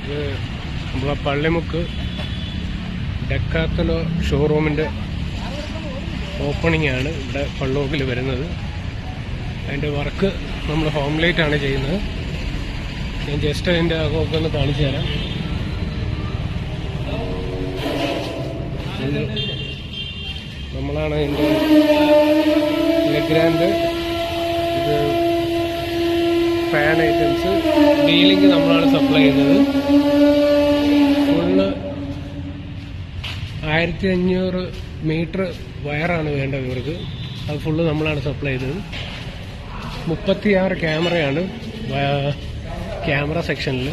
ഇത് നമ്മളെ പള്ളിമുക്ക് ഡെക്കാത്തലോ ഷോറൂമിൻ്റെ ഓപ്പണിംഗ് ആണ് ഇവിടെ പള്ളുമുക്കിൽ വരുന്നത്. അതിൻ്റെ വർക്ക് നമ്മൾ ഹോം ലൈറ്റാണ് ചെയ്യുന്നത്. ഞാൻ ജസ്റ്റ് അതിൻ്റെ അകമൊക്കെ ഒന്ന് കാണിച്ചു തരാം. നമ്മളാണ് അതിൻ്റെ ലെഗ്രാൻഡ്, ഇത് ഫാൻ ഐറ്റംസ്, ഡീലിംഗ് നമ്മളാണ് സപ്ലൈ ചെയ്യുന്നത്. ഫുള്ള് 1500 മീറ്റർ വയറാണ് വേണ്ടത് ഇവർക്ക്. അത് ഫുള്ള് നമ്മളാണ് സപ്ലൈ ചെയ്തത്. 36 ക്യാമറയാണ് ക്യാമറ സെക്ഷനിൽ.